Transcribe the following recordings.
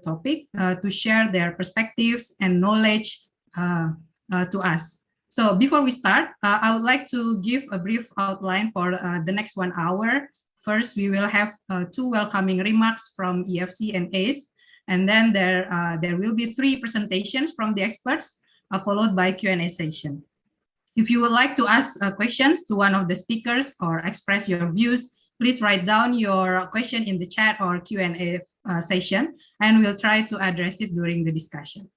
topic to share their perspectives and knowledge to us. So before we start, I would like to give a brief outline for the next 1 hour. First, we will have 2 welcoming remarks from EFC and ACE, and then there will be 3 presentations from the experts, followed by Q&A session. If you would like to ask questions to one of the speakers or express your views, please write down your question in the chat or Q&A session, and we'll try to address it during the discussion.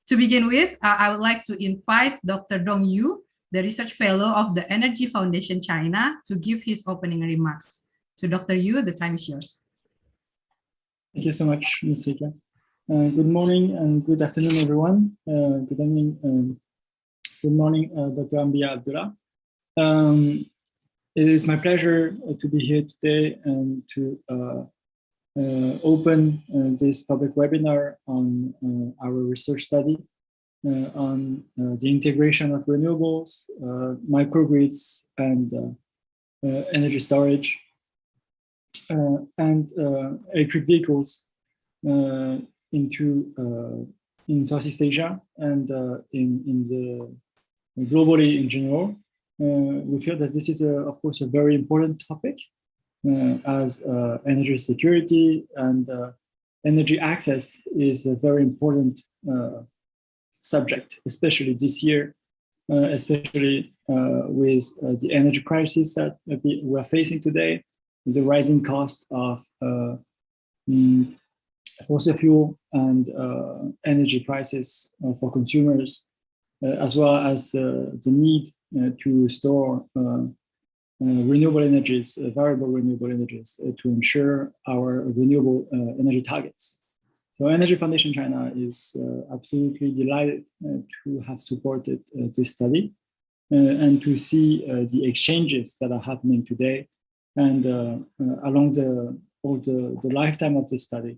To begin with, I would like to invite Dr. Dong Yu, the Research Fellow of the Energy Foundation China, to give his opening remarks. So Dr. Yu, the time is yours. Thank you so much, Ms. Rika. Good morning and good afternoon, everyone. Good evening. Good morning, Dr. Ambia Abdullah. It is my pleasure to be here today and to open this public webinar on our research study on the integration of renewables, microgrids, and energy storage, and electric vehicles in Southeast Asia and globally in general. We feel that this is, of course, a very important topic as energy security and energy access is a very important subject, especially this year, especially with the energy crisis that we are facing today, the rising cost of fossil fuel and energy prices for consumers, as well as the need to store renewable energies, variable renewable energies, to ensure our renewable energy targets. So Energy Foundation China is absolutely delighted to have supported this study and to see the exchanges that are happening today and along the lifetime of the study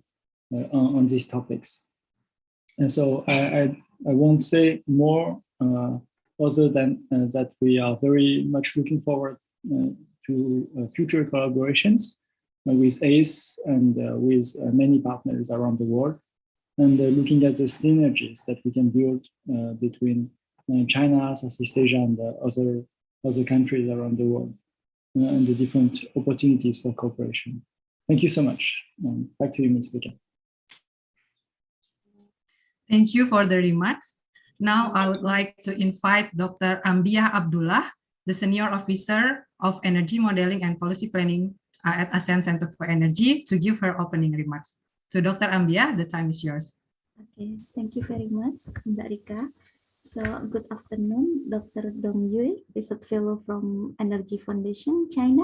on these topics. And so I won't say more other than that we are very much looking forward to future collaborations with ACE and with many partners around the world, and looking at the synergies that we can build between China, Southeast Asia, and other countries around the world, and the different opportunities for cooperation. Thank you so much. Back to you, Ms. Vijay. Thank you for the remarks. Now I would like to invite Dr. Ambia Abdullah, the Senior Officer of Energy Modeling and Policy Planning at ASEAN Centre for Energy, to give her opening remarks. So Dr. Ambia, the time is yours. Okay, thank you very much, Mbak Rika. So good afternoon, Dr. Dong Yu, Research Fellow from Energy Foundation China,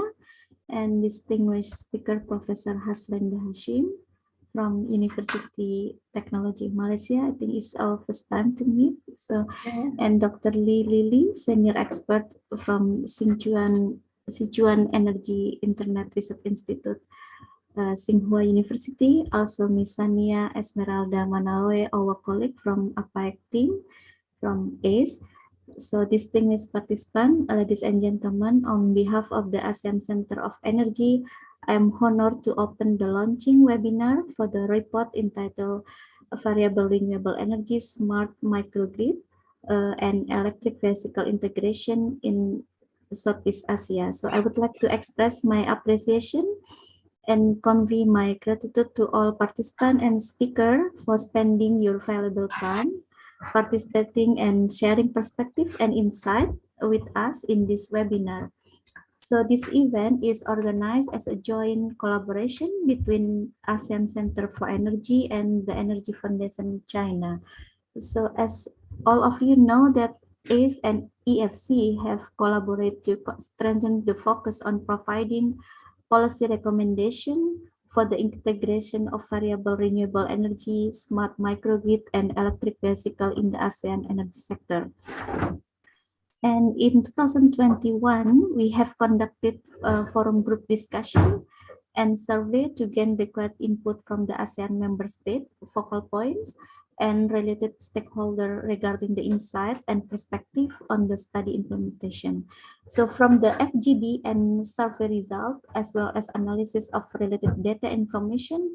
and distinguished speaker, Professor Haslenda Hashim from University Technology Malaysia. I think it's our first time to meet. So, and Dr. Li Lili, Senior Expert from Sichuan Energy Internet Research Institute, Tsinghua University. Also, Miss Sania Esmeralda Manawe, our colleague from APAEC team from ACE. So, distinguished participants, ladies and gentlemen, on behalf of the ASEAN Centre of Energy, I am honored to open the launching webinar for the report entitled Variable Renewable Energy Smart Microgrid and Electric Vehicle Integration in Southeast Asia. So I would like to express my appreciation and convey my gratitude to all participants and speakers for spending your valuable time participating and sharing perspective and insight with us in this webinar. So this event is organized as a joint collaboration between ASEAN Centre for Energy and the Energy Foundation China. So as all of you know that ACE and EFC have collaborated to strengthen the focus on providing policy recommendation for the integration of variable renewable energy, smart microgrid, and electric vehicle in the ASEAN energy sector. And in 2021, we have conducted a forum group discussion and survey to gain required input from the ASEAN member state, focal points, and related stakeholders regarding the insight and perspective on the study implementation. So from the FGD and survey result, as well as analysis of related data information,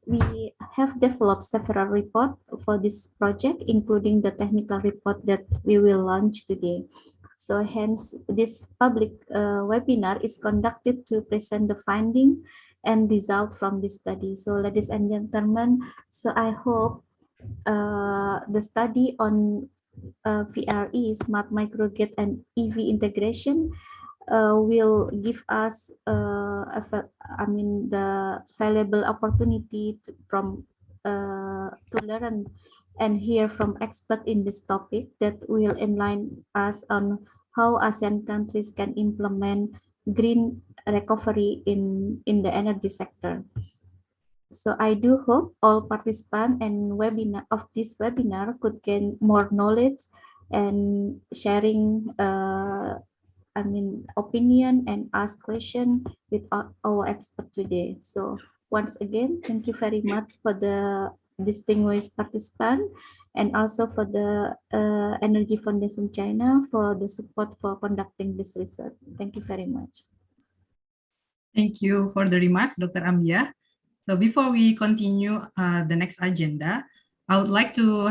we have developed several reports for this project, including the technical report that we will launch today. So hence, this public webinar is conducted to present the finding and result from this study. So ladies and gentlemen, so I hope the study on VRE, smart microgrid and EV integration will give us the valuable opportunity to learn and hear from experts in this topic that will enlighten us on how ASEAN countries can implement green recovery in the energy sector. So I do hope all participants and webinar of this webinar could gain more knowledge and sharing opinion and ask question with our expert today. So once again, thank you very much for the distinguished participant and also for the Energy Foundation China for the support for conducting this research. Thank you very much. Thank you for the remarks, Dr. Amia. So before we continue the next agenda, I would like to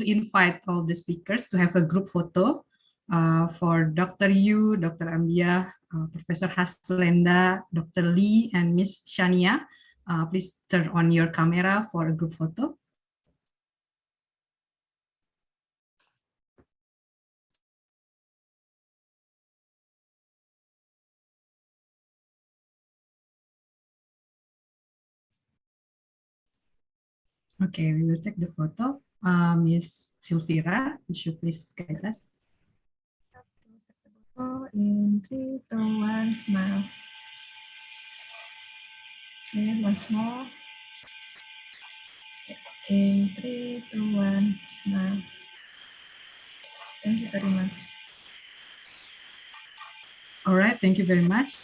invite all the speakers to have a group photo for Dr. Yu, Dr. Ambia, Professor Haslenda, Dr. Lee, and Miss Shania. Please turn on your camera for a group photo. Okay, we will take the photo. Miss Silvira, would you please guide us? In 3, 2, 1, smile. Okay, once more. In 3, 2, 1, smile. Thank you very much. All right, thank you very much.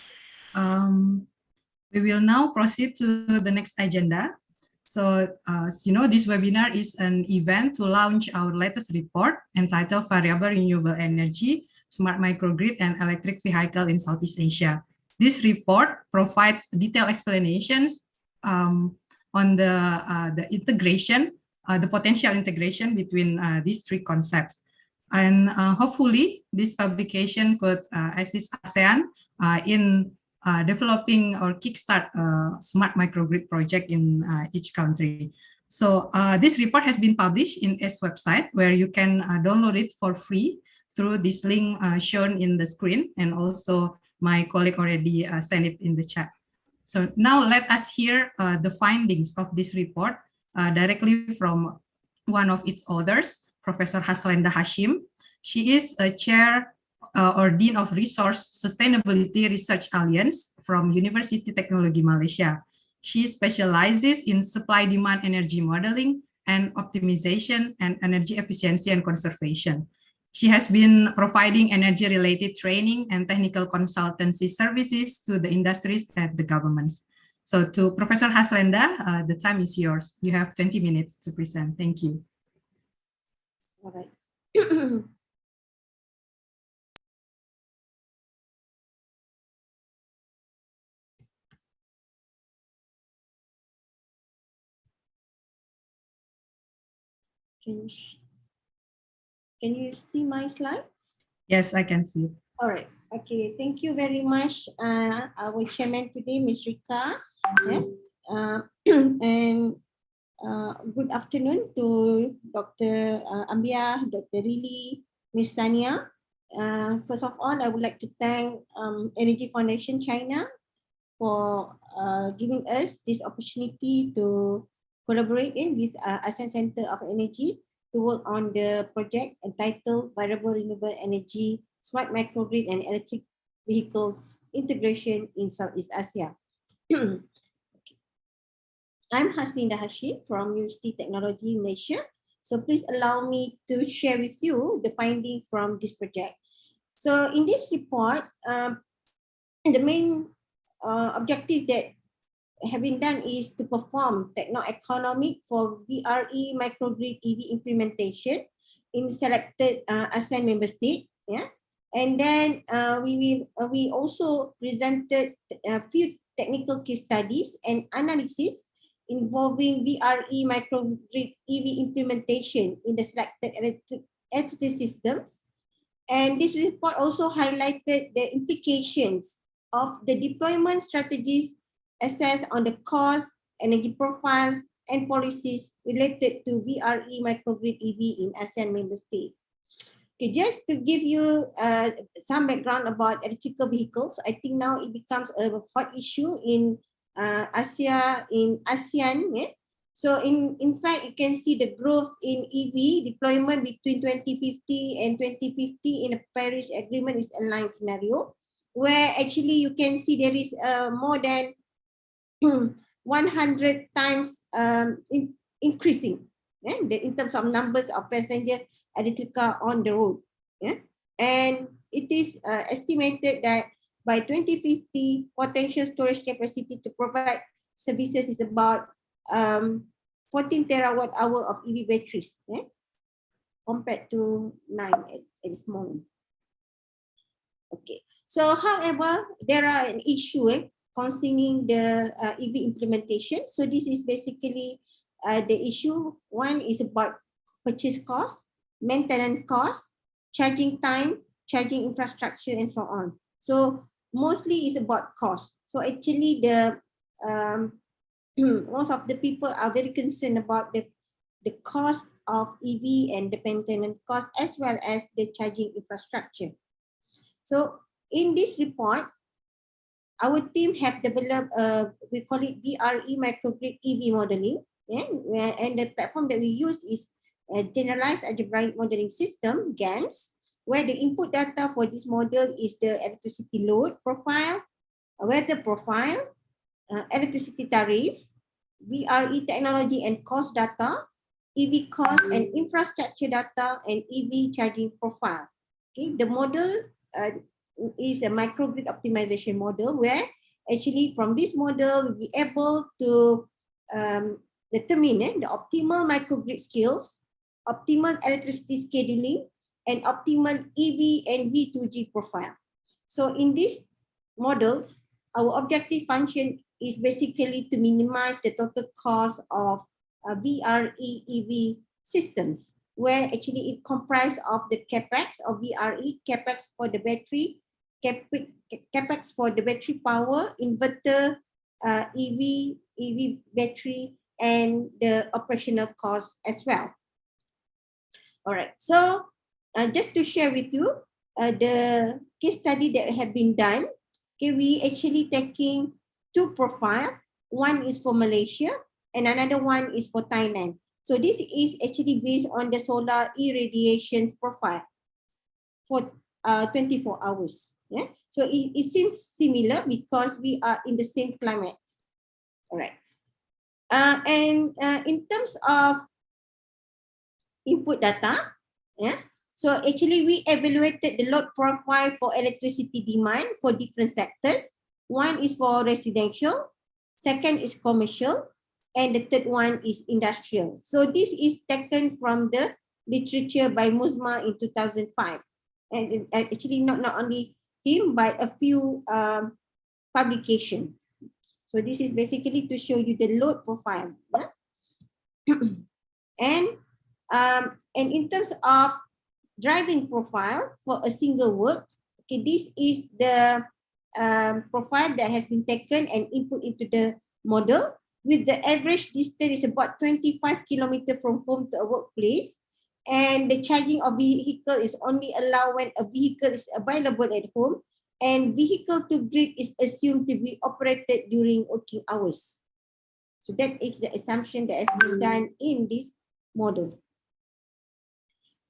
We will now proceed to the next agenda. So, as you know, this webinar is an event to launch our latest report entitled Variable Renewable Energy, Smart Microgrid and Electric Vehicle in Southeast Asia. This report provides detailed explanations on the integration, the potential integration between these three concepts. And hopefully, this publication could assist ASEAN in developing or kickstart a smart microgrid project in each country. So this report has been published in its website, where you can download it for free through this link shown in the screen, and also my colleague already sent it in the chat. So now let us hear the findings of this report directly from one of its authors, Professor Haslenda Hashim. She is a chair or Dean of Resource Sustainability Research Alliance from University Technology Malaysia. She specializes in supply-demand energy modeling and optimization and energy efficiency and conservation. She has been providing energy-related training and technical consultancy services to the industries and the governments. So to Professor Haslenda, the time is yours. You have 20 minutes to present. Thank you. All right. Can you see my slides? Yes, I can see it. All right. Okay. Thank you very much, our chairman today, Ms. Rika. Yeah. And good afternoon to Dr. Ambia, Dr. Lily, Ms. Sania. First of all, I would like to thank Energy Foundation China for giving us this opportunity to collaborate with ASEAN Centre of Energy to work on the project entitled Variable Renewable Energy, Smart Microgrid and Electric Vehicles Integration in Southeast Asia. I'm Haslinda Hashim from University Technology Malaysia. So please allow me to share with you the finding from this project. So in this report, the main objective that have been done is to perform techno-economic for VRE microgrid EV implementation in selected ASEAN member state. Yeah, and then we also presented a few technical case studies and analysis involving VRE microgrid EV implementation in the selected electricity systems. And this report also highlighted the implications of the deployment strategies assessed on the cost, energy profiles, and policies related to VRE microgrid EV in ASEAN member states. Okay, just to give you some background about electrical vehicles, I think now it becomes a hot issue in ASEAN. Yeah? So in fact, you can see the growth in EV deployment between 2050 and 2050 in the Paris Agreement is a line scenario, where actually you can see there is more than 100 times increasing in terms of numbers of passenger electric car on the road. Yeah? And it is estimated that by 2050, potential storage capacity to provide services is about 14 terawatt hour of EV batteries, compared to 9 at this moment. Okay, so however, there are an issue concerning the EV implementation. So this is basically the issue. One is about purchase cost, maintenance cost, charging time, charging infrastructure, and so on. So mostly it's about cost. So actually the most of the people are very concerned about the cost of EV and the maintenance cost as well as the charging infrastructure. So in this report, our team have developed, we call it VRE microgrid EV modeling. And the platform that we use is a generalized algebraic modeling system, GAMS, where the input data for this model is the electricity load profile, weather profile, electricity tariff, VRE technology and cost data, EV cost and infrastructure data, and EV charging profile. Okay, the model is a microgrid optimization model where actually from this model we'll be able to determine the optimal microgrid skills, optimal electricity scheduling, and optimal EV and V2G profile. So in these models, our objective function is basically to minimize the total cost of VRE EV systems, where actually it comprises of the capex of VRE, capex for the battery, capex for the battery power, inverter, EV battery, and the operational cost as well. All right, so just to share with you the case study that have been done. Okay, we actually taking two profiles. One is for Malaysia and another one is for Thailand. So this is actually based on the solar irradiation profile for 24 hours. Yeah, so it seems similar because we are in the same climate. All right, and in terms of input data, yeah. So actually we evaluated the load profile for electricity demand for different sectors. One is for residential, second is commercial, and the third one is industrial. So this is taken from the literature by Musma in 2005. And actually not only him, but a few publications. So this is basically to show you the load profile. Yeah? And in terms of driving profile for a single work, okay, this is the profile that has been taken and input into the model with the average distance is about 25 kilometers from home to a workplace, and the charging of vehicle is only allowed when a vehicle is available at home, and vehicle to grid is assumed to be operated during working hours. So that is the assumption that has been done in this model.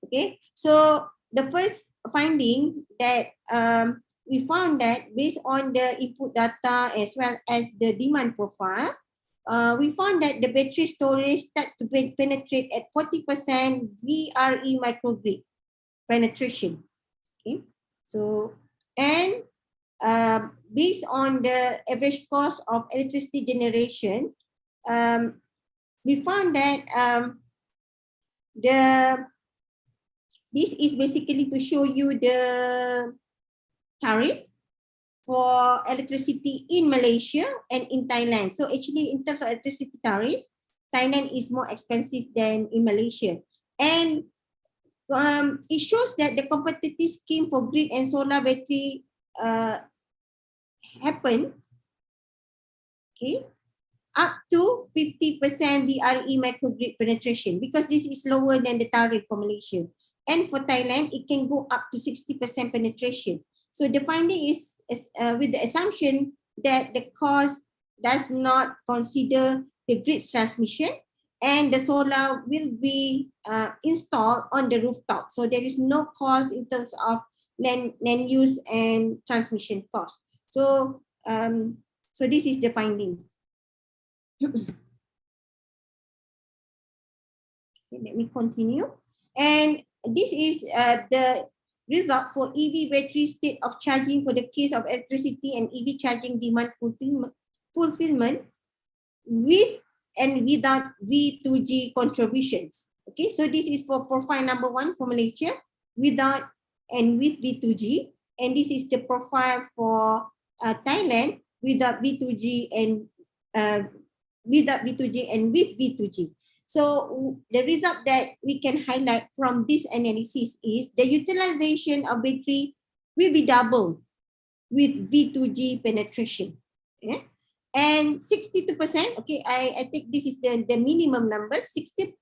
Okay, so the first finding that we found that based on the input data as well as the demand profile, we found that the battery storage start to penetrate at 40% VRE microgrid penetration. Okay, so and based on the average cost of electricity generation, we found that this is basically to show you the tariff. for electricity in Malaysia and in Thailand. So actually in terms of electricity tariff, Thailand is more expensive than in Malaysia. And it shows that the competitive scheme for grid and solar battery happen, okay, up to 50% BRE microgrid penetration, because this is lower than the tariff for Malaysia. And for Thailand, it can go up to 60% penetration. So the finding is with the assumption that the cost does not consider the grid transmission, and the solar will be installed on the rooftop. So there is no cost in terms of land use and transmission cost. So, so this is the finding. Okay, let me continue. And this is the result for EV battery state of charging for the case of electricity and EV charging demand fulfillment with and without V2G contributions. Okay, so this is for profile number 1 for Malaysia, without and with V2G. And this is the profile for Thailand, without V2G and without V2G and with V2G. So the result that we can highlight from this analysis is the utilization of battery will be double with V2G penetration. Yeah? And 62%, okay, I think this is the minimum number, 62%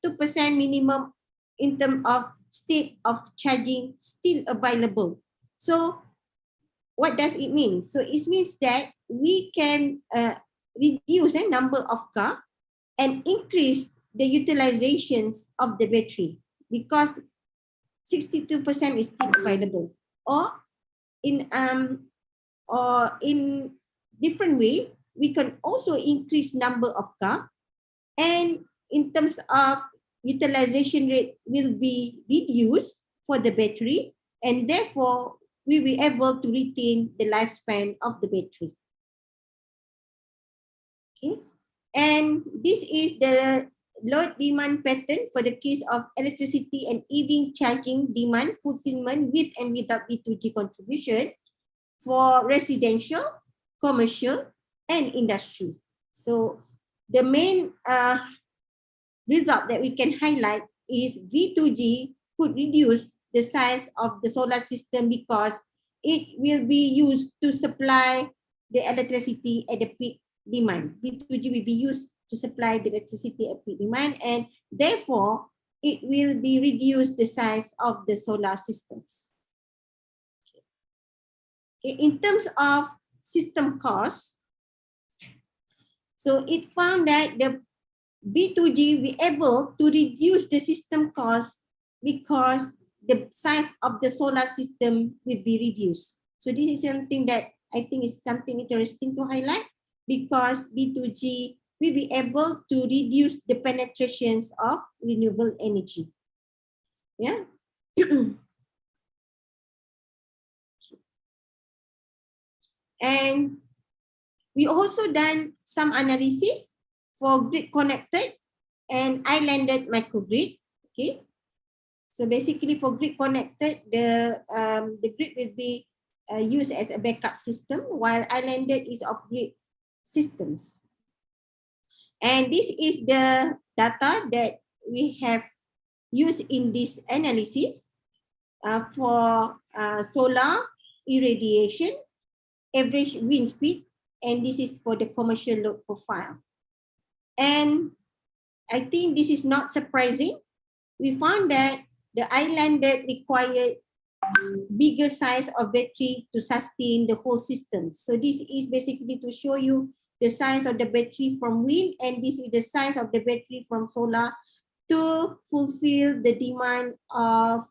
minimum in terms of state of charging still available. So what does it mean? So it means that we can reduce the number of cars and increase the utilizations of the battery, because 62% is still available. Or in different way, we can also increase number of cars, and in terms of utilization rate will be reduced for the battery, and therefore we will be able to retain the lifespan of the battery. Okay, and this is the load demand pattern for the case of electricity and EV charging demand fulfillment with and without V2G contribution for residential, commercial, and industry. So the main result that we can highlight is V2G could reduce the size of the solar system because it will be used to supply the electricity at the peak demand. V2G will be used to supply the electricity at peak demand, and therefore it will be reduce the size of the solar systems. Okay. In terms of system costs, so it found that the V2G will be able to reduce the system cost because the size of the solar system will be reduced. So this is something that I think is something interesting to highlight, because V2G will be able to reduce the penetrations of renewable energy. Yeah. And we also done some analysis for grid connected and islanded microgrid. Okay. So basically for grid connected, the grid will be used as a backup system, while islanded is off-grid systems. And this is the data that we have used in this analysis for solar irradiation, average wind speed, and this is for the commercial load profile. And I think this is not surprising. We found that the islanded required bigger size of battery to sustain the whole system. So this is basically to show you the size of the battery from wind, and this is the size of the battery from solar to fulfill the demand of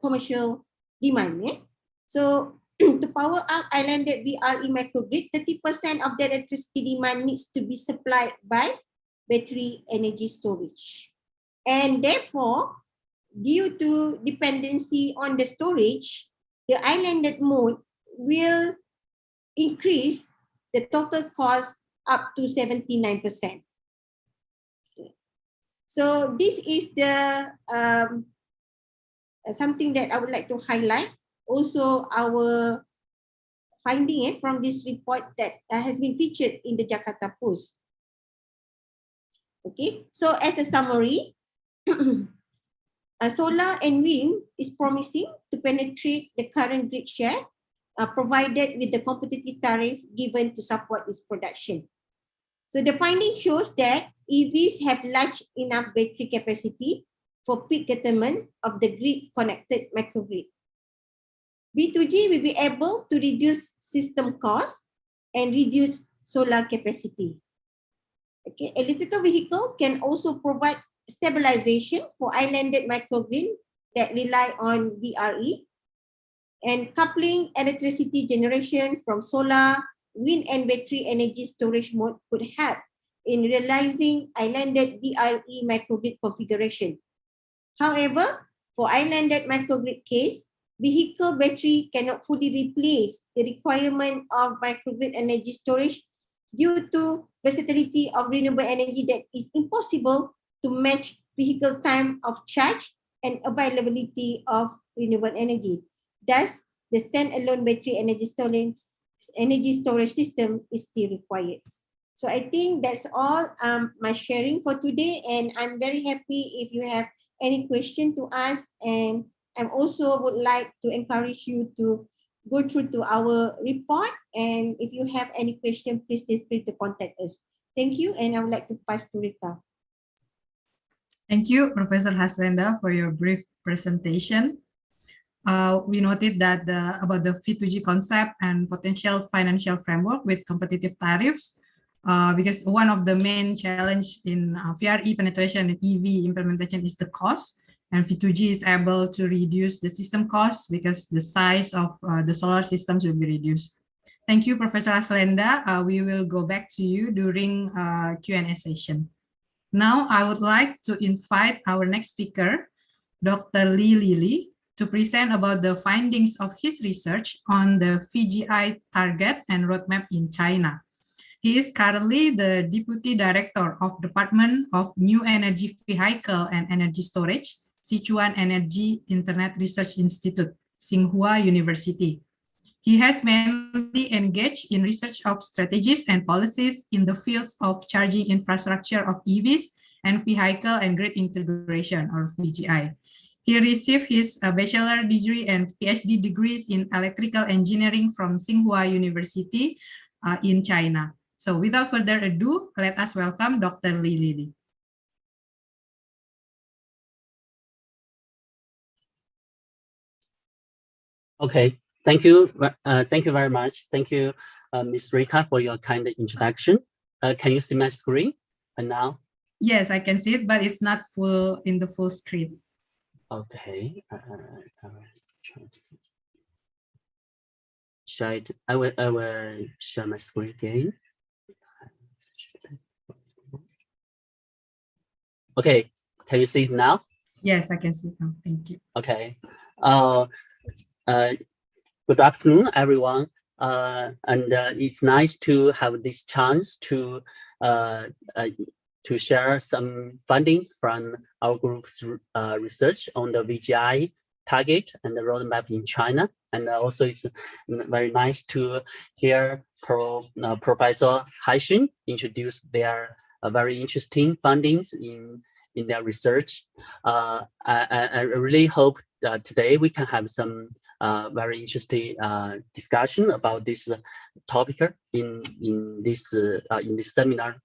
commercial demand. Yeah? So to power up islanded BRE microgrid, 30% of the electricity demand needs to be supplied by battery energy storage. And therefore, due to dependency on the storage, the islanded mode will increase the total cost up to 79%. So this is the something that I would like to highlight also our finding from this report that has been featured in the Jakarta Post. Okay, so as a summary, solar and wind is promising to penetrate the current grid share, provided with the competitive tariff given to support its production. So the finding shows that EVs have large enough battery capacity for peak curtailment of the grid-connected microgrid. V2G will be able to reduce system costs and reduce solar capacity. Okay, electrical vehicle can also provide stabilization for islanded microgrid that rely on VRE, and coupling electricity generation from solar, wind and battery energy storage mode could help in realizing islanded VRE microgrid configuration. However, for islanded microgrid case, vehicle battery cannot fully replace the requirement of microgrid energy storage due to versatility of renewable energy that is impossible to match vehicle time of charge and availability of renewable energy. Thus, the standalone battery energy storage system is still required. So I think that's all my sharing for today, and I'm very happy if you have any question to ask, and I also would like to encourage you to go through to our report, and if you have any question, please feel free to contact us. Thank you, and I would like to pass to Rika. Thank you, Professor Haslenda, for your brief presentation. We noted that about the V2G concept and potential financial framework with competitive tariffs, because one of the main challenge in VRE penetration and EV implementation is the cost, and V2G is able to reduce the system costs because the size of the solar systems will be reduced. Thank you, Professor Haslenda. We will go back to you during Q&A session. Now, I would like to invite our next speaker, Dr. Li Lili, to present about the findings of his research on the VGI target and roadmap in China. He is currently the Deputy Director of Department of New Energy Vehicle and Energy Storage, Sichuan Energy Internet Research Institute, Tsinghua University. He has mainly engaged in research of strategies and policies in the fields of charging infrastructure of EVs and vehicle and grid integration, or VGI. He received his bachelor degree and PhD degrees in electrical engineering from Tsinghua University in China. So without further ado, let us welcome Dr. Li Lili. Okay, thank you. Thank you very much. Thank you, Ms. Rika, for your kind introduction. Can you see my screen now? Yes, I can see it, but it's not full in the full screen. Okay. I will share my screen again. Okay, can you see it now? Yes, I can see it now. Thank you. Okay. Good afternoon, everyone. And it's nice to have this chance to share some findings from our group's research on the VGI target and the roadmap in China. And also it's very nice to hear Professor Haixin introduce their very interesting findings in their research. I really hope that today we can have some very interesting discussion about this topic in this seminar.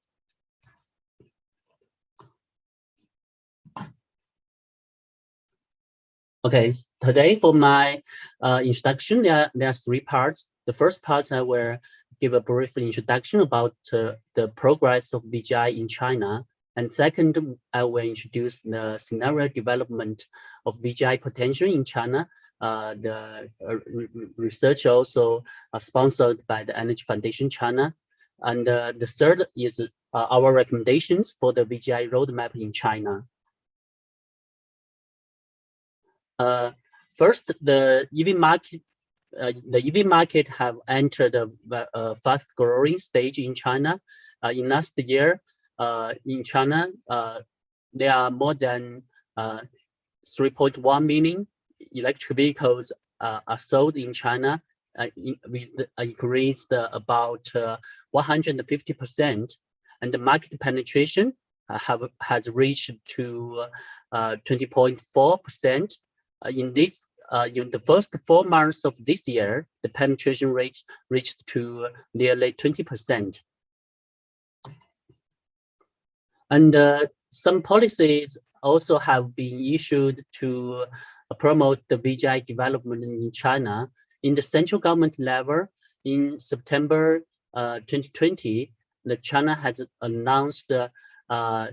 Okay, today for my introduction, there are three parts. The first part, I will give a brief introduction about the progress of VGI in China. And second, I will introduce the scenario development of VGI potential in China. The research also sponsored by the Energy Foundation China. And the third is our recommendations for the VGI roadmap in China. First, the EV market have entered a fast-growing stage in China. In last year, in China, there are more than 3.1 million electric vehicles are sold in China increased about 150%, and the market penetration has reached to 20.4%. In the first 4 months of this year, the penetration rate reached to nearly 20%. And some policies also have been issued to promote the VGI development in China. In the central government level, in September 2020, China has announced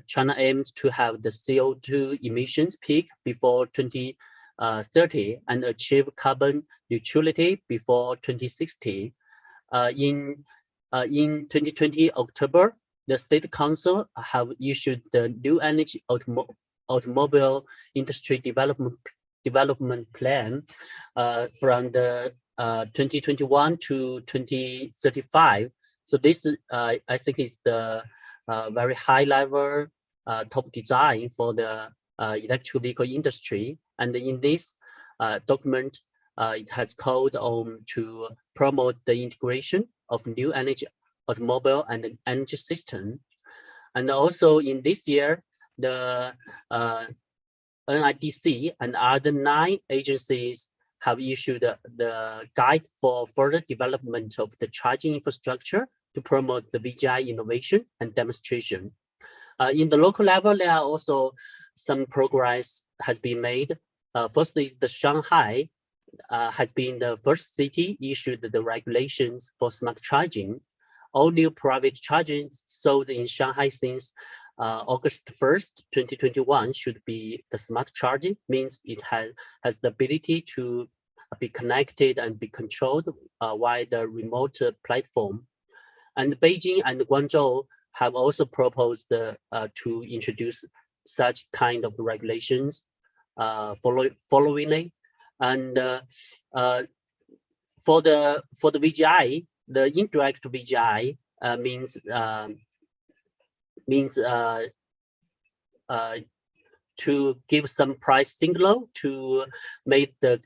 China aims to have the CO2 emissions peak before 2030 and achieve carbon neutrality before 2060. In 2020 October, the State Council have issued the new energy automobile industry development plan from the 2021 to 2035. So this, I think, is the very high level top design for the electric vehicle industry. And in this document, it has called on to promote the integration of new energy automobile and energy system. And also in this year, the NIDC and other 9 agencies have issued the guide for further development of the charging infrastructure to promote the VGI innovation and demonstration. In the local level, there are also some progress has been made. Firstly, the Shanghai has been the first city issued the regulations for smart charging. All new private chargers sold in Shanghai since August 1st, 2021 should be the smart charging, means it has the ability to be connected and be controlled via the remote platform. And Beijing and Guangzhou have also proposed to introduce such kind of regulations followingly. And for the VGI, the indirect VGI means to give some price signal to make the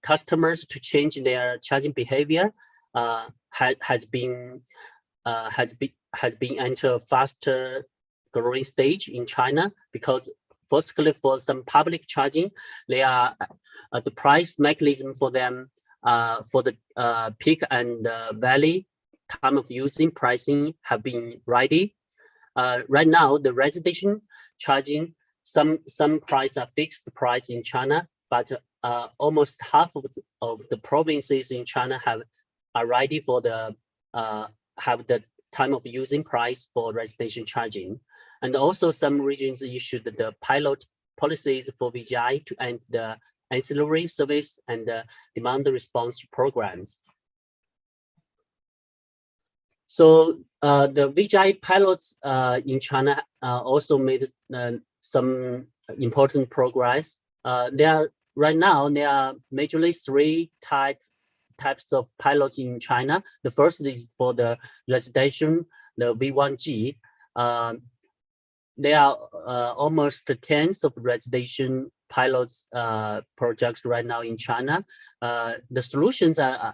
customers to change their charging behavior has been enter a faster growing stage in China, because firstly for some public charging, they are the price mechanism for them for the peak and valley time of using pricing have been ready. Right now, the residential charging, some price are fixed price in China, but almost half of the provinces in China are ready for the have the time of using price for residential charging. And also some regions issued the pilot policies for VGI to end the ancillary service and demand response programs. So the VGI pilots in China also made some important progress. Right now there are majorly 3 types of pilots in China. The first is for the residential, the V1G. There are almost tens of residential pilots projects right now in China. The solutions are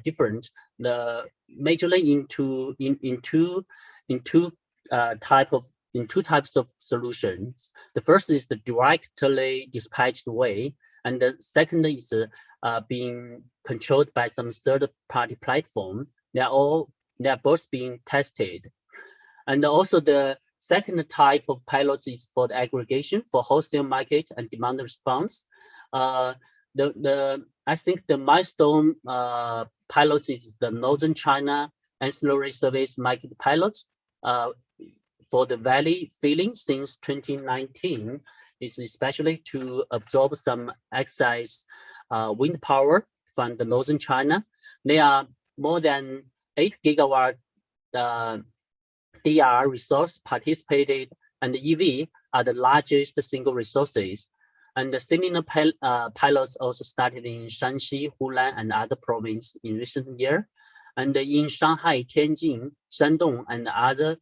different. Majorly in two types of solutions. The first is the directly dispatched way, and the second is being controlled by some third-party platform. They are both being tested. And also the second type of pilots is for the aggregation for wholesale market and demand response. I think the milestone pilots is the Northern China ancillary service market pilots for the valley filling since 2019. Is especially to absorb some excess wind power from the Northern China. There are more than 8 gigawatt DR resource participated, and the EV are the largest single resources. And the similar pilots also started in Shanxi, Hunan, and other provinces in recent year. And in Shanghai, Tianjin, Shandong, and other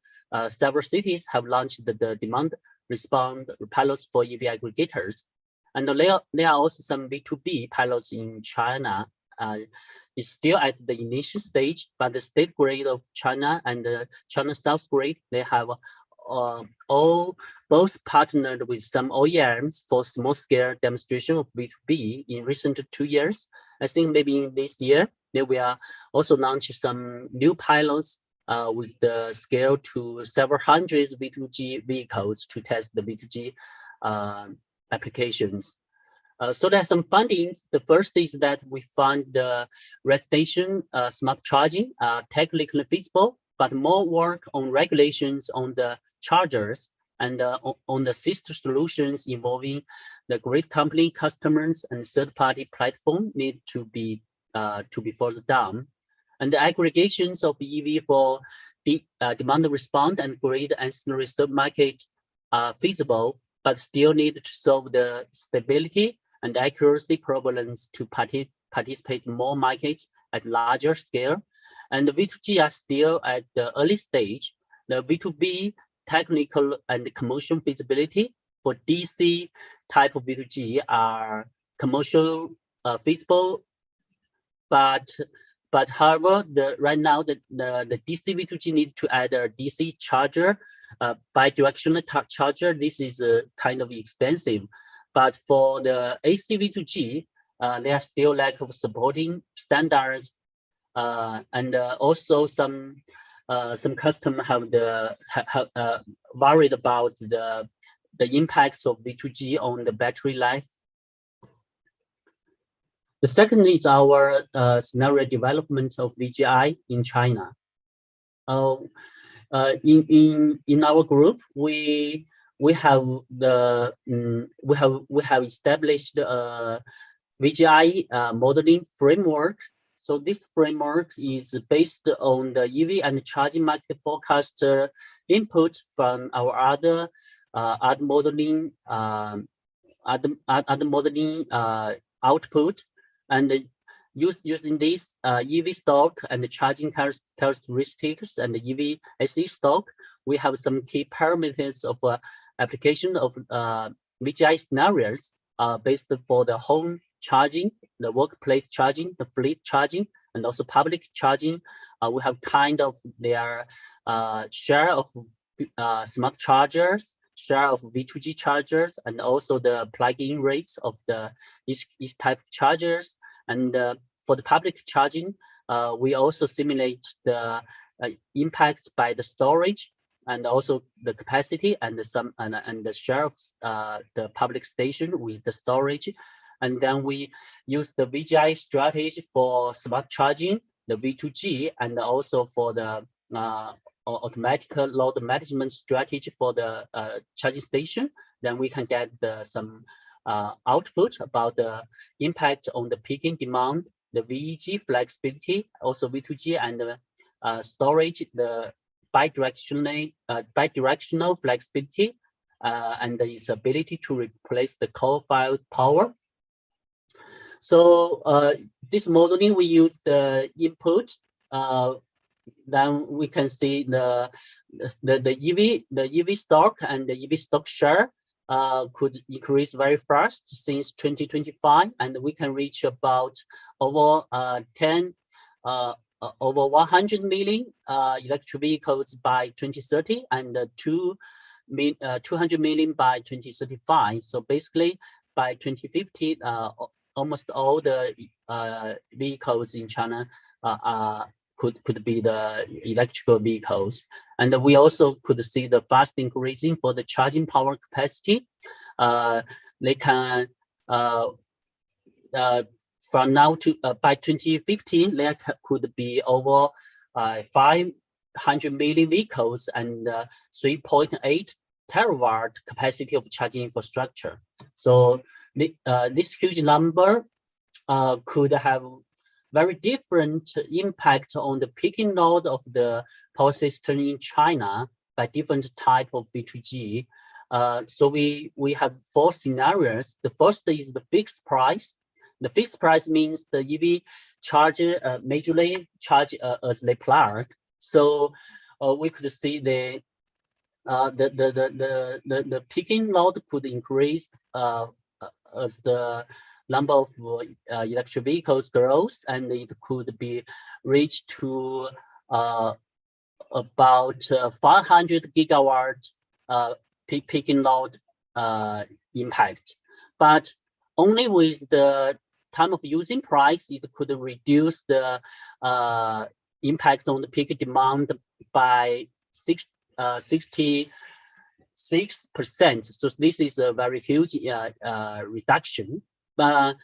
several cities have launched the demand response pilots for EV aggregators. And there are also some B2B pilots in China. It's still at the initial stage, but the state grid of China and the China South grid, they have both partnered with some OEMs for small-scale demonstration of B2B in recent 2 years. I think maybe in this year, they will also launch some new pilots with the scale to several hundreds V2G vehicles to test the V2G applications. So there are some findings. The first is that we find the residential smart charging technically feasible, but more work on regulations on the chargers and on the sister solutions involving the grid company, customers, and third-party platform need to be further done. And the aggregations of EV for demand response and grid ancillary sub-market are feasible, but still need to solve the stability and accuracy problems to participate in more markets at larger scale. And the V2G are still at the early stage. The V2B technical and commercial feasibility for DC type of V2G are commercial feasible, but however, right now the DC V2G need to add a DC charger, bidirectional charger. This is kind of expensive, but for the AC V2G, there are still lack of supporting standards, and also some customers have worried about the impacts of V2G on the battery life. The second is our scenario development of VGI in China. In our group, we have established a VGI modeling framework. So this framework is based on the EV and charging market forecaster input from our other modeling output, and using this EV stock and the charging characteristics and the EV AC stock, we have some key parameters of application of VGI scenarios based for the home charging, the workplace charging, the fleet charging, and also public charging. We have kind of their share of smart chargers, share of V2G chargers, and also the plug-in rates of each type of chargers. And for the public charging, we also simulate the impact by the storage and also the capacity and the share of the public station with the storage. And then we use the VGI strategy for smart charging, the V2G, and also for the automatic load management strategy for the charging station. Then we can get some output about the impact on the peaking demand, the VEG flexibility, also V2G, and the storage, the bidirectional flexibility, and its ability to replace the coal-fired power. So this modeling, we use the input. Then we can see the EV stock and the EV stock share could increase very fast since 2025, and we can reach about over 100 million electric vehicles by 2030 and 200 million by 2035. So basically, by 2050, almost all the vehicles in China could be the electrical vehicles. And we also could see the fast increasing for the charging power capacity. They can, from now to by 2015, there could be over 500 million vehicles and 3.8 terawatt capacity of charging infrastructure. So this huge number could have very different impact on the peaking load of the power system in China by different type of V2G. So we have 4 scenarios. The first is the fixed price. The fixed price means the EV charger majorly charge as they plug. So we could see the peaking load could increase as the number of electric vehicles grows, and it could be reached to about 500 gigawatt peaking load impact. But only with the time of using price, it could reduce the impact on the peak demand by 66%. So this is a very huge reduction. But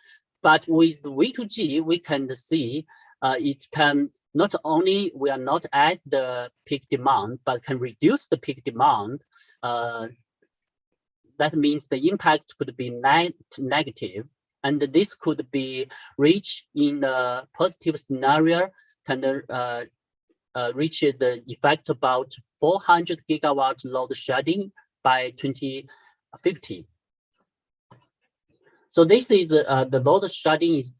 with the V2G, we can see it can not only we are not at the peak demand, but can reduce the peak demand. That means the impact could be negative, and this could be reached in a positive scenario, can reach the effect about 400 gigawatt load shedding by 2050. So this is the load shedding is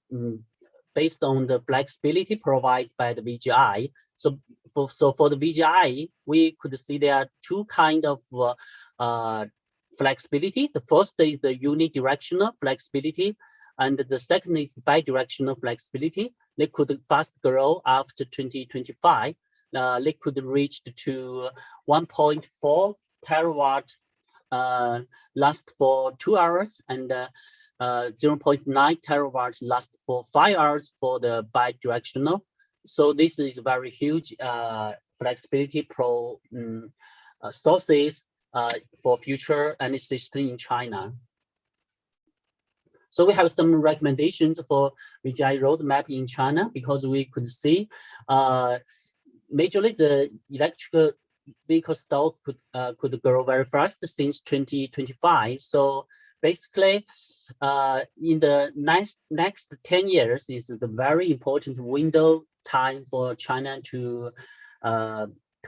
based on the flexibility provided by the VGI. So for the VGI, we could see there are two kinds of flexibility. The first is the unidirectional flexibility, and the second is bidirectional flexibility. They could fast grow after 2025. They could reach to 1.4 terawatt last for 2 hours, and 0.9 terawatts last for 5 hours for the bidirectional. So this is very huge flexibility sources for future energy system in China. So we have some recommendations for VGI roadmap in China, because we could see majorly the electric vehicle stock could grow very fast since 2025. So basically, in the next 10 years is the very important window time for China to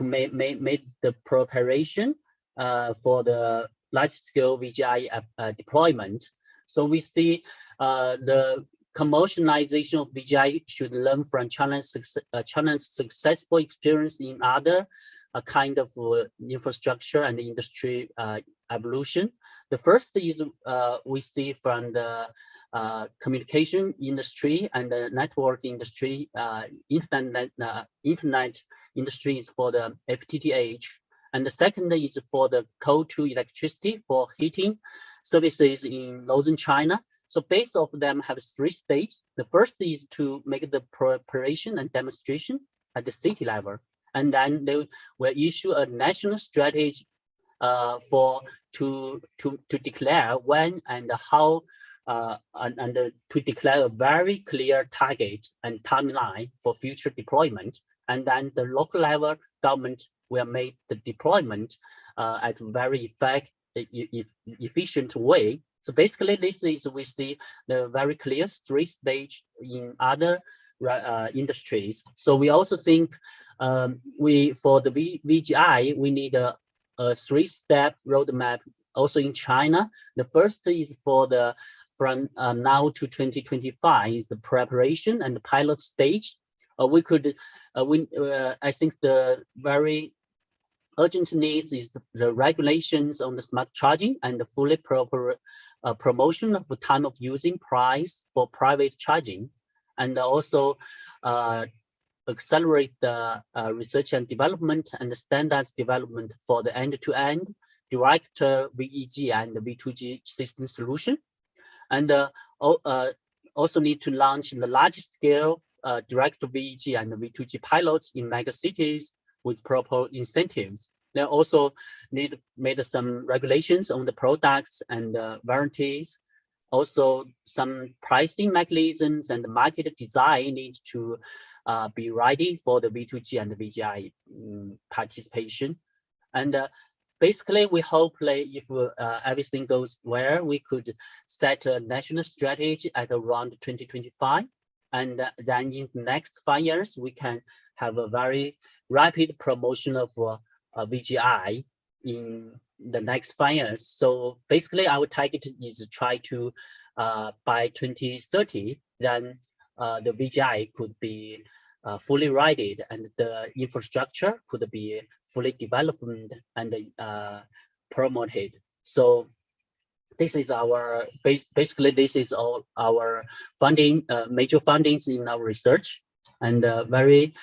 make the preparation for the large-scale VGI deployment. So we see the commercialization of VGI should learn from China's successful experience in other kind of infrastructure and industry evolution. The first is we see from the communication industry and the network industry, internet industries for the FTTH. And the second is for the coal to electricity for heating services in northern China. So both of them have 3 stages. The first is to make the preparation and demonstration at the city level, and then they will issue a national strategy to declare when and how and to declare a very clear target and timeline for future deployment. And then the local level government will make the deployment at a very efficient way. So basically, this is we see the very clear 3 stage in other industries. So we also think for the VGI, we need a 3-step roadmap also in China. The first is for the from now to 2025 is the preparation and the pilot stage. We could, I think the very urgent needs is the regulations on the smart charging and the fully proper promotion of the time of using price for private charging, and also accelerate the research and development and the standards development for the end-to-end direct VEG and the V2G system solution. And also need to launch the largest scale direct VEG and the V2G pilots in mega cities with proper incentives. They also made some regulations on the products and warranties. Also, some pricing mechanisms and market design need to be ready for the V2G and the VGI participation. And basically, we hope if everything goes well, we could set a national strategy at around 2025. And then in the next 5 years, we can have a very rapid promotion of VGI in the next 5 years. So basically, our target is to try to, by 2030, then the VGI could be fully readied and the infrastructure could be fully developed and promoted. So this is our basically this is all our funding, major fundings in our research, and very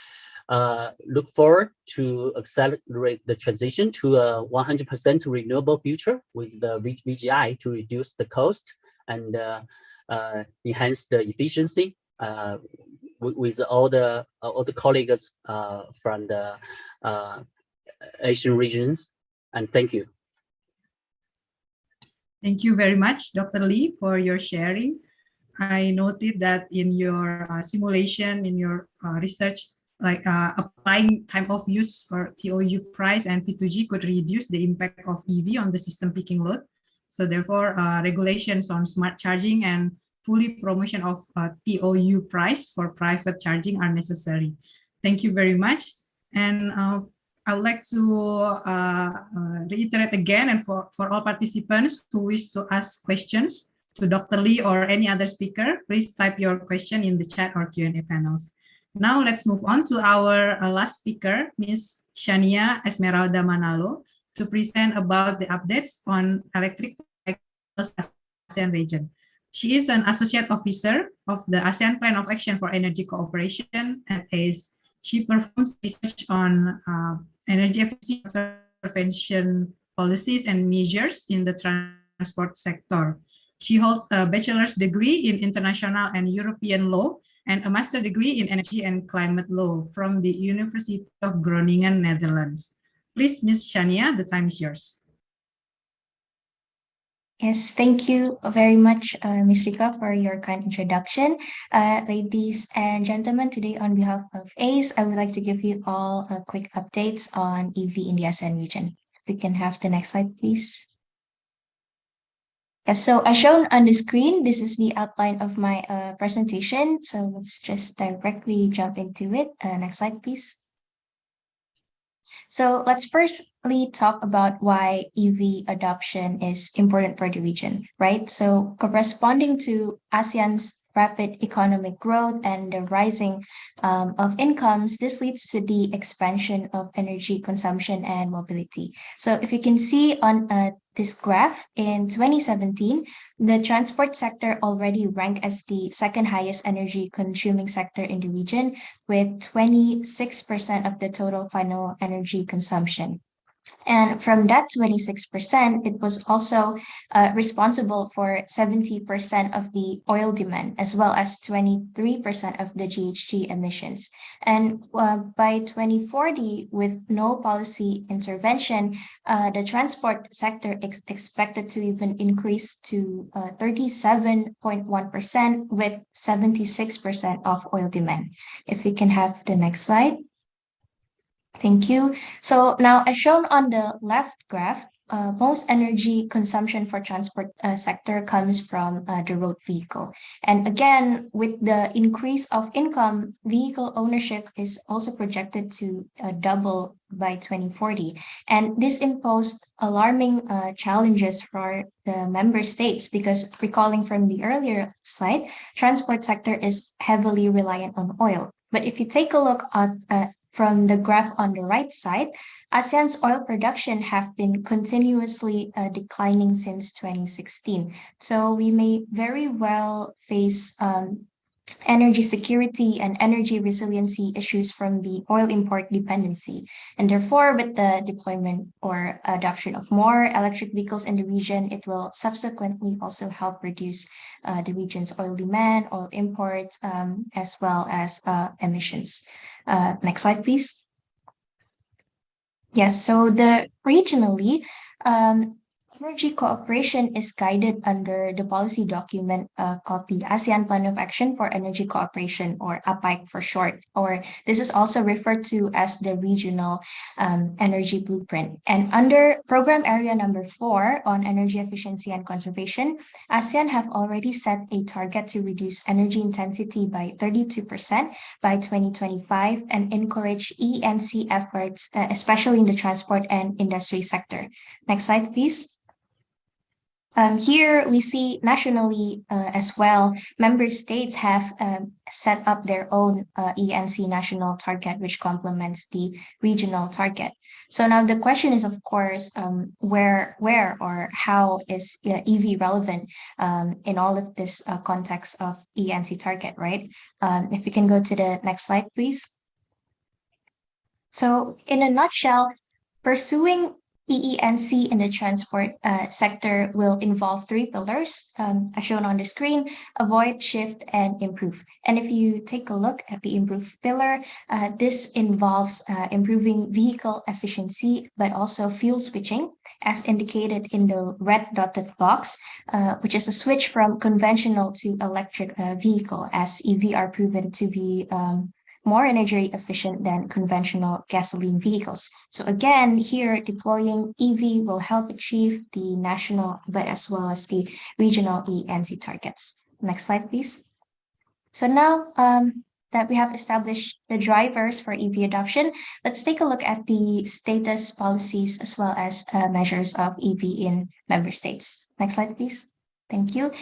look forward to accelerate the transition to a 100% renewable future with the VGI to reduce the cost and enhance the efficiency with all the colleagues from the Asian regions. And thank you. Thank you very much, Dr. Lee, for your sharing. I noted that in your simulation, in your research, like applying time of use or TOU price and V2G could reduce the impact of EV on the system peaking load. So therefore, regulations on smart charging and fully promotion of TOU price for private charging are necessary. Thank you very much. And I would like to reiterate again, and for all participants who wish to ask questions to Dr. Lee or any other speaker, please type your question in the chat or Q&A panels. Now let's move on to our last speaker, Ms. Shania Esmeralda Manalo, to present about the updates on electric vehicles ASEAN region. She is an associate officer of the ASEAN Plan of Action for Energy Cooperation at ACE. She performs research on energy efficiency prevention policies and measures in the transport sector. She holds a bachelor's degree in international and European law and a master's degree in energy and climate law from the University of Groningen, Netherlands. Please, Ms. Shania, the time is yours. Yes, thank you very much, Ms. Rika, for your kind introduction. Ladies and gentlemen, today on behalf of ACE, I would like to give you all a quick updates on EV in the ASEAN region. We can have the next slide, please. Yes, so as shown on the screen, this is the outline of my presentation. So let's just directly jump into it. Next slide, please. So let's firstly talk about why EV adoption is important for the region, right? So corresponding to ASEAN's rapid economic growth and the rising of incomes, this leads to the expansion of energy consumption and mobility. So if you can see on this graph, in 2017, the transport sector already ranked as the second highest energy consuming sector in the region, with 26% of the total final energy consumption. And from that 26%, it was also responsible for 70% of the oil demand, as well as 23% of the GHG emissions. And by 2040, with no policy intervention, the transport sector is expected to even increase to 37.1% with 76% of oil demand. If we can have the next slide. Thank you. So now, as shown on the left graph, most energy consumption for transport sector comes from the road vehicle. And again, with the increase of income, vehicle ownership is also projected to double by 2040. And this imposed alarming challenges for the member states, because recalling from the earlier slide, transport sector is heavily reliant on oil. But if you take a look at from the graph on the right side, ASEAN's oil production have been continuously declining since 2016. So we may very well face energy security and energy resiliency issues from the oil import dependency. And therefore, with the deployment or adoption of more electric vehicles in the region, it will subsequently also help reduce the region's oil demand, oil imports, as well as emissions. Next slide, please. Yes, so regionally, energy cooperation is guided under the policy document called the ASEAN Plan of Action for Energy Cooperation, or APAC for short, or this is also referred to as the Regional Energy Blueprint. And under Program Area Number 4 on Energy Efficiency and Conservation, ASEAN have already set a target to reduce energy intensity by 32% by 2025 and encourage E&C efforts, especially in the transport and industry sector. Next slide, please. Here we see nationally as well, member states have set up their own E&C national target, which complements the regional target. So now the question is, of course, where or how is EV relevant in all of this context of ENC target, right? If we can go to the next slide, please. So in a nutshell, pursuing EENC in the transport sector will involve three pillars, as shown on the screen: avoid, shift, and improve. And if you take a look at the improve pillar, this involves improving vehicle efficiency, but also fuel switching, as indicated in the red dotted box, which is a switch from conventional to electric vehicle, as EV are proven to be more energy efficient than conventional gasoline vehicles. So again, here deploying EV will help achieve the national, but as well as the regional ENC targets. Next slide, please. So now that we have established the drivers for EV adoption, let's take a look at the status, policies, as well as measures of EV in member states. Next slide, please. Thank you.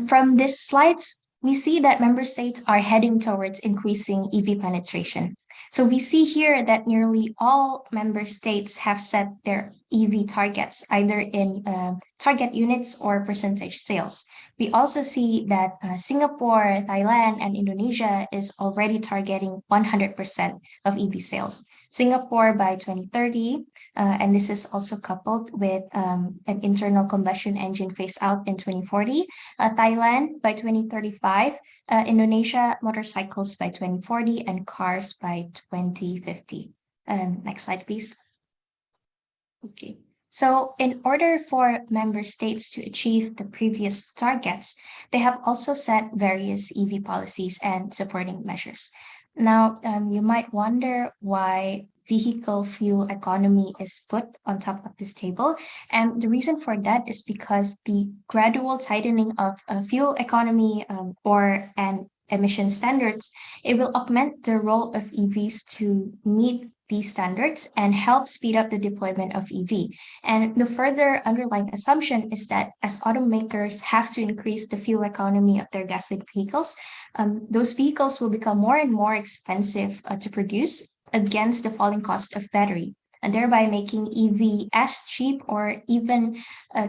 From these slides, we see that member states are heading towards increasing EV penetration. So we see here that nearly all member states have set their EV targets, either in target units or percentage sales. We also see that Singapore, Thailand, and Indonesia is already targeting 100% of EV sales. Singapore by 2030, and this is also coupled with an internal combustion engine phase out in 2040. Thailand by 2035, Indonesia motorcycles by 2040, and cars by 2050. Next slide, please. Okay. So in order for member states to achieve the previous targets, they have also set various EV policies and supporting measures. Now, you might wonder why vehicle fuel economy is put on top of this table. And the reason for that is because the gradual tightening of fuel economy and emission standards, it will augment the role of EVs to meet these standards and help speed up the deployment of EV. And the further underlying assumption is that as automakers have to increase the fuel economy of their gasoline vehicles, those vehicles will become more and more expensive to produce against the falling cost of battery, and thereby making EV as cheap or even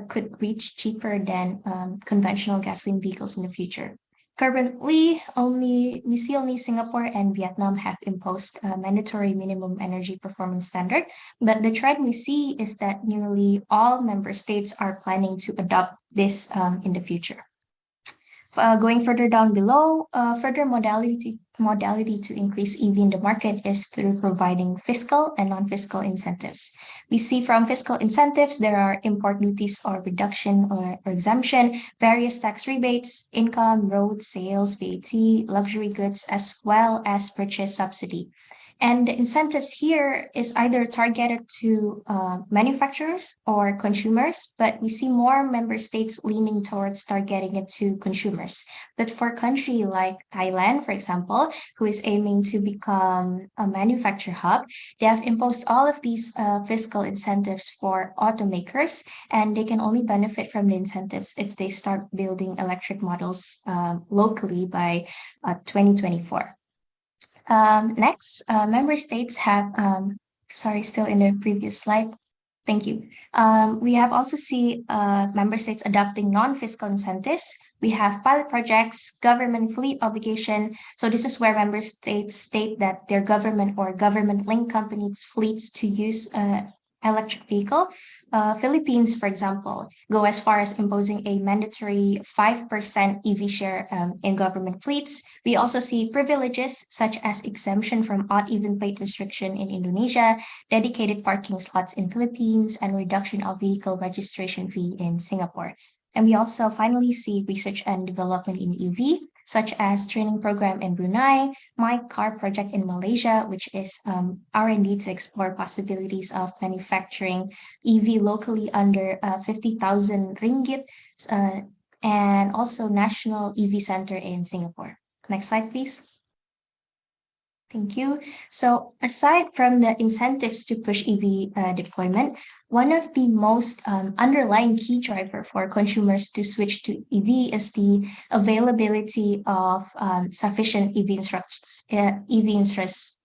could reach cheaper than conventional gasoline vehicles in the future. Currently, we see only Singapore and Vietnam have imposed a mandatory minimum energy performance standard, but the trend we see is that nearly all member states are planning to adopt this in the future. Going further down below, further modality to increase EV in the market is through providing fiscal and non-fiscal incentives. We see from fiscal incentives, there are import duties or reduction or exemption, various tax rebates, income, road sales, VAT, luxury goods, as well as purchase subsidy. And the incentives here is either targeted to manufacturers or consumers, but we see more member states leaning towards targeting it to consumers. But for a country like Thailand, for example, who is aiming to become a manufacturing hub, they have imposed all of these fiscal incentives for automakers, and they can only benefit from the incentives if they start building electric models locally by 2024. Next, member states have, still in the previous slide. Thank you. We have also seen member states adopting non-fiscal incentives. We have pilot projects, government fleet obligation. So this is where member states state that their government or government-linked companies' fleets to use electric vehicle. Philippines, for example, go as far as imposing a mandatory 5% EV share in government fleets. We also see privileges such as exemption from odd even plate restriction in Indonesia, dedicated parking slots in Philippines, and reduction of vehicle registration fee in Singapore. And we also finally see research and development in EV, such as training program in Brunei, My Car project in Malaysia, which is R&D to explore possibilities of manufacturing EV locally under 50,000 ringgit, and also National EV Center in Singapore. Next slide, please. Thank you. So aside from the incentives to push EV deployment, One of the most underlying key driver for consumers to switch to EV is the availability of sufficient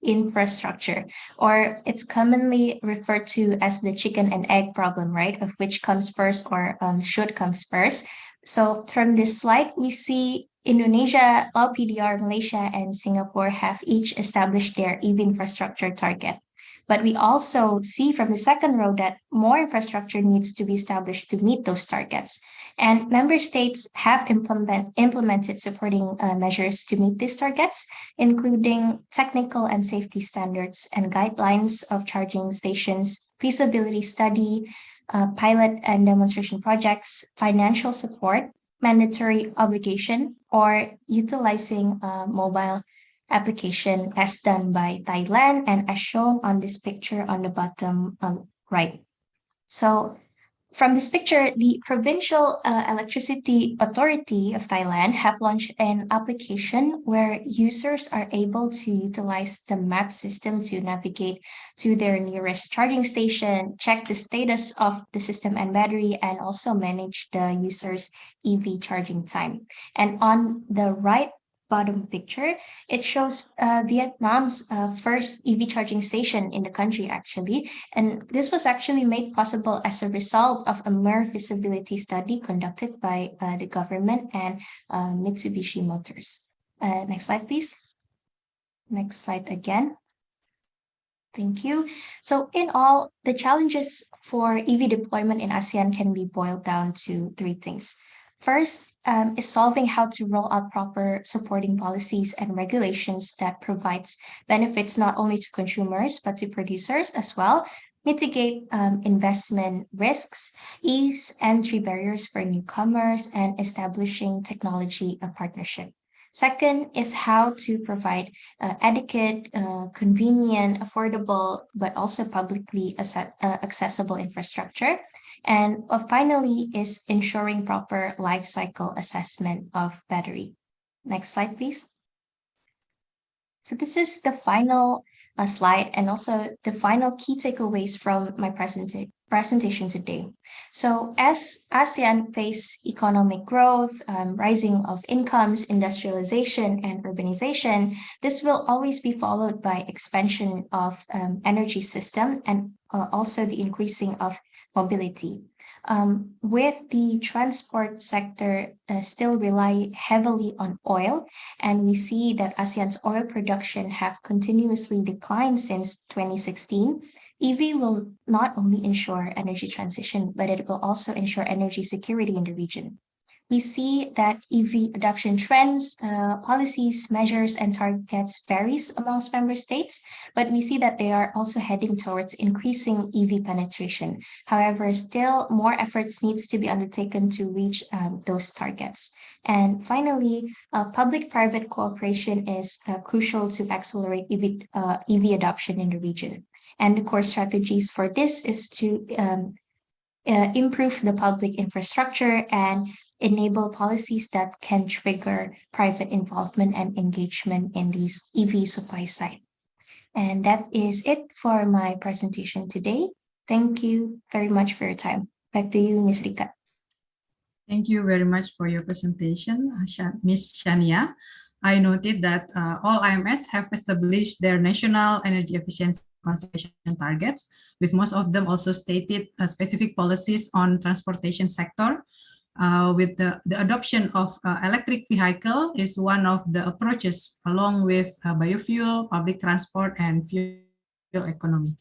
infrastructure, or it's commonly referred to as the chicken and egg problem, right? Of which comes first or should comes first. So from this slide, we see Indonesia, LPDR, Malaysia, and Singapore have each established their EV infrastructure target. But we also see from the second row that more infrastructure needs to be established to meet those targets. And member states have implemented supporting measures to meet these targets, including technical and safety standards and guidelines of charging stations, feasibility study, pilot and demonstration projects, financial support, mandatory obligation, or utilizing mobile application as done by Thailand and as shown on this picture on the bottom right. So from this picture, the Provincial Electricity Authority of Thailand have launched an application where users are able to utilize the map system to navigate to their nearest charging station, check the status of the system and battery, and also manage the user's EV charging time. And on the right bottom picture, it shows Vietnam's first EV charging station in the country, actually. And this was actually made possible as a result of a mere feasibility study conducted by the government and Mitsubishi Motors. Next slide, please. Next slide again. Thank you. So in all, the challenges for EV deployment in ASEAN can be boiled down to three things. First, is solving how to roll out proper supporting policies and regulations that provides benefits not only to consumers, but to producers as well, mitigate investment risks, ease entry barriers for newcomers, and establishing technology partnership. Second is how to provide adequate, convenient, affordable, but also publicly accessible infrastructure. And finally is ensuring proper life cycle assessment of battery. Next slide, please. So this is the final slide and also the final key takeaways from my presentation today. So as ASEAN face economic growth, rising of incomes, industrialization, and urbanization, this will always be followed by expansion of energy system and also the increasing of mobility. With the transport sector still rely heavily on oil, and we see that ASEAN's oil production have continuously declined since 2016, EV will not only ensure energy transition, but it will also ensure energy security in the region. We see that EV adoption trends, policies, measures, and targets varies amongst member states, but we see that they are also heading towards increasing EV penetration. However, still more efforts needs to be undertaken to reach those targets. And finally, public-private cooperation is crucial to accelerate EV adoption in the region. And the core strategies for this is to improve the public infrastructure and enable policies that can trigger private involvement and engagement in these EV supply side. And that is it for my presentation today. Thank you very much for your time. Back to you, Ms. Rika. Thank you very much for your presentation, Ms. Shania. I noted that all IMS have established their national energy efficiency conservation targets, with most of them also stated specific policies on transportation sector. With the adoption of electric vehicle is one of the approaches, along with biofuel, public transport, and fuel economy.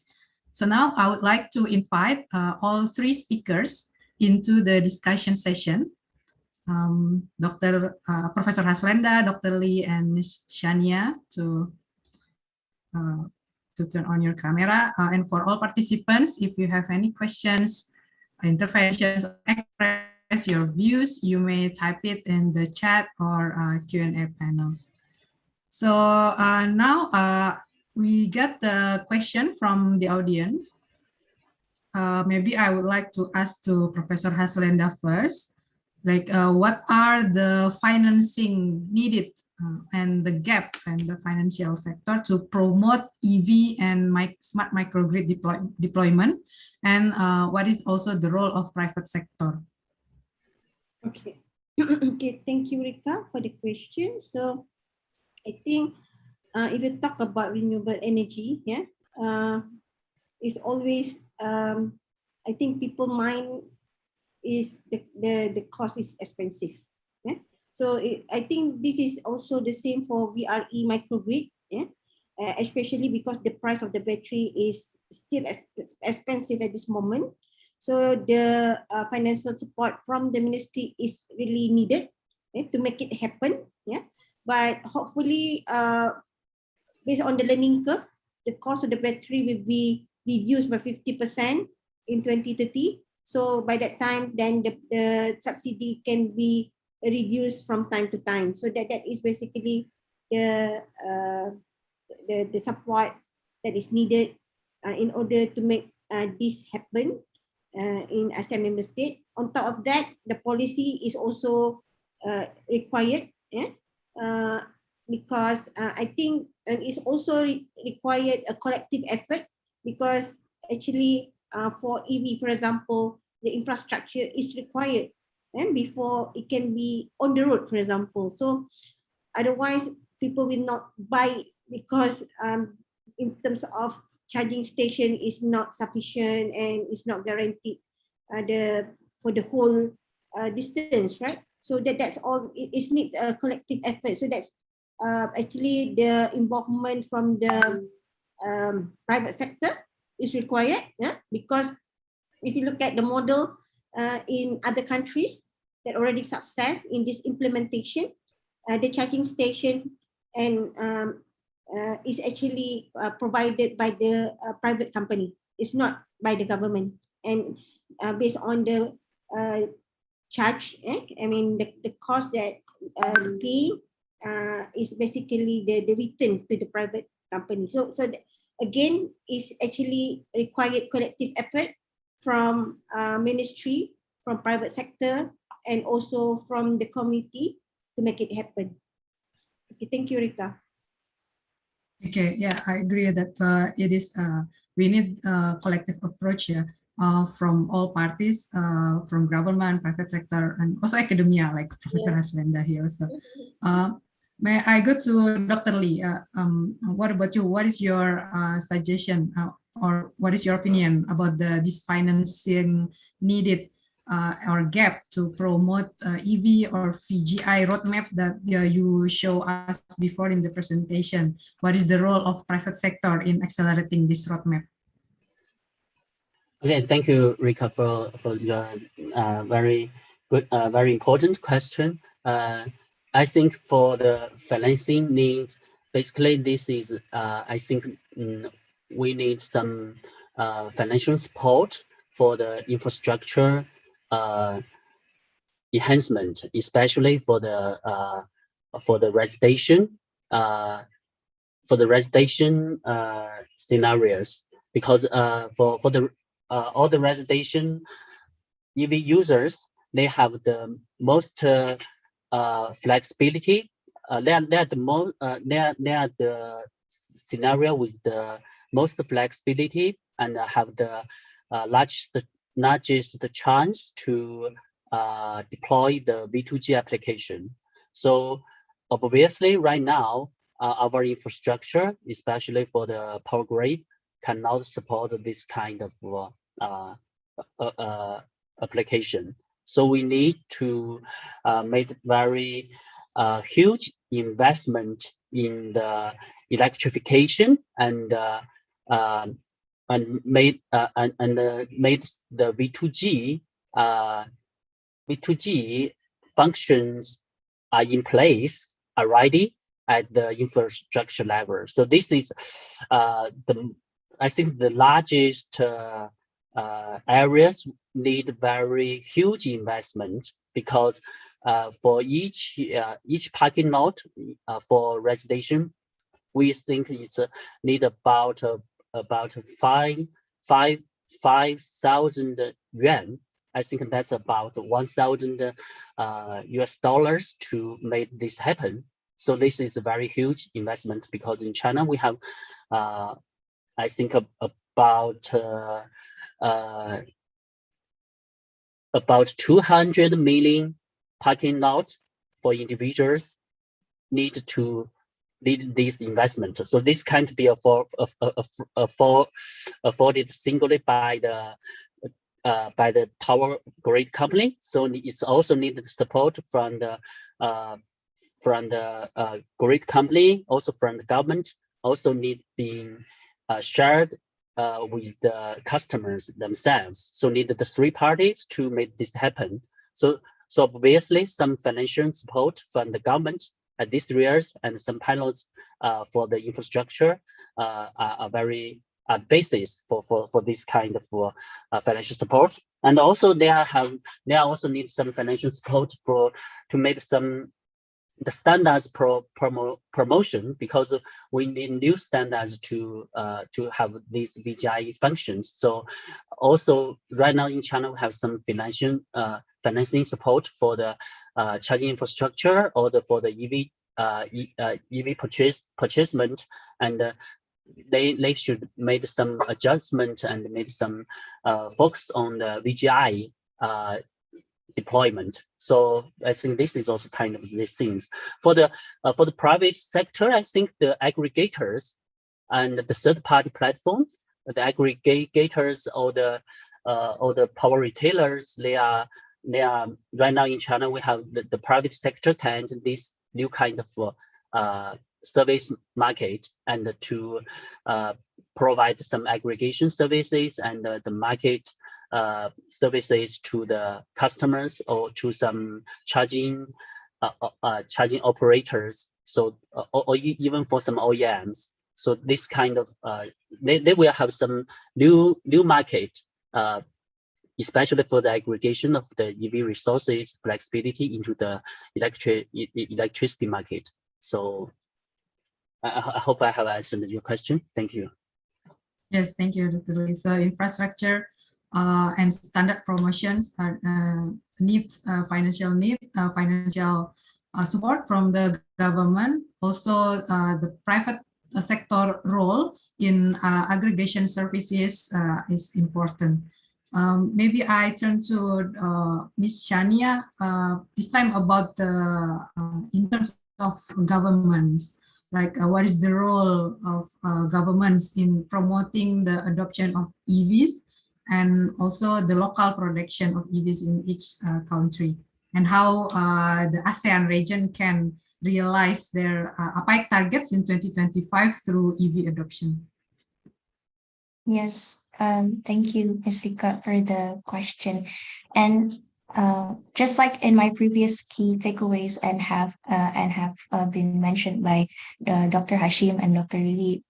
So now I would like to invite all three speakers into the discussion session. Professor Haslenda, Dr. Lee, and Ms. Shania to turn on your camera. And for all participants, if you have any questions, interventions, express your views, you may type it in the chat or Q&A panels. So now we get the question from the audience. Maybe I would like to ask to Professor Haslenda first, like what are the financing needed and the gap and the financial sector to promote EV and smart microgrid deployment, and what is also the role of private sector? Okay. Okay, thank you, Rika, for the question. So I think if you talk about renewable energy, yeah, it's always I think people mind is the cost is expensive. Yeah? So I think this is also the same for VRE microgrid, yeah? Especially because the price of the battery is still expensive at this moment. So the financial support from the ministry is really needed, yeah, to make it happen. Yeah, but hopefully, based on the learning curve, the cost of the battery will be reduced by 50% in 2030. So by that time, then the subsidy can be reduced from time to time. So that is basically the support that is needed in order to make this happen in ASEAN member state. On top of that, the policy is also required, yeah? Because I think it's also required a collective effort, because actually for EV, for example, the infrastructure is required and before it can be on the road, for example. So otherwise people will not buy, because in terms of charging station is not sufficient and it's not guaranteed for the whole distance, right? So that's all. It needs a collective effort. So that's actually the involvement from the private sector is required, yeah? Because if you look at the model in other countries that already success in this implementation, the charging station and is actually provided by the private company. It's not by the government. And based on the charge, I mean the cost that pay is basically the return to the private company. So again, is actually required collective effort from ministry, from private sector, and also from the community to make it happen. Okay, thank you, Rika. Okay, yeah, I agree that it is we need a collective approach, yeah, from all parties, from government, private sector, and also academia, like Professor Haslenda here. So, may I go to Dr. Lee? What about you? What is your suggestion, or what is your opinion about this financing needed or gap to promote EV or VGI roadmap that you show us before in the presentation? What is the role of private sector in accelerating this roadmap? Okay, thank you, Rika, for your very good, very important question. I think for the financing needs, basically this is, I think we need some financial support for the infrastructure enhancement, especially for the residential scenarios, because for the all the residential EV users, they have the most flexibility. They are the scenario with the most flexibility and have the largest chance to deploy the V2G application. So obviously, right now, our infrastructure, especially for the power grid, cannot support this kind of application. So we need to make very huge investment in the electrification and made the V2G functions are in place already at the infrastructure level. So this is I think the largest areas need very huge investment, because for each parking lot for residential, we think it's need about 5,000 yuan. I think that's about $1,000 US to make this happen. So this is a very huge investment because in China we have, I think about 200 million parking lots for individuals need this investment. So this can't be afforded singly by the power grid company. So it's also needed support from the grid company, also from the government, also need being shared with the customers themselves. So need the three parties to make this happen. So obviously some financial support from the government at these areas and some pilots for the infrastructure are very basis for this kind of financial support. And also they also need some financial support to make the standards promotion, because we need new standards to have these VGI functions. So also right now in China we have some financing support for the charging infrastructure or for the EV purchasement, and they should make some adjustment and make some focus on the VGI deployment. So I think this is also kind of the things for the private sector. I think the aggregators and the third-party platform, the aggregators or the power retailers, they are right now in China. We have the private sector kind of this new kind of service market, and to provide some aggregation services and the market services to the customers or to some charging operators. So or even for some OEMs. So this kind of they will have some new market, especially for the aggregation of the EV resources, flexibility into the electricity market. So I hope I have answered your question. Thank you. Yes, thank you, Dr. Lee. So infrastructure and standard promotions needs financial support from the government. Also, the private sector role in aggregation services is important. Maybe I turn to Ms. Shania, this time about the in terms of governments. Like what is the role of governments in promoting the adoption of EVs and also the local production of EVs in each country, and how the ASEAN region can realize their APAC targets in 2025 through EV adoption? Yes, thank you, Ms. Rika, for the question. And just like in my previous key takeaways and have been mentioned by Dr. Hashim and Dr. Lee,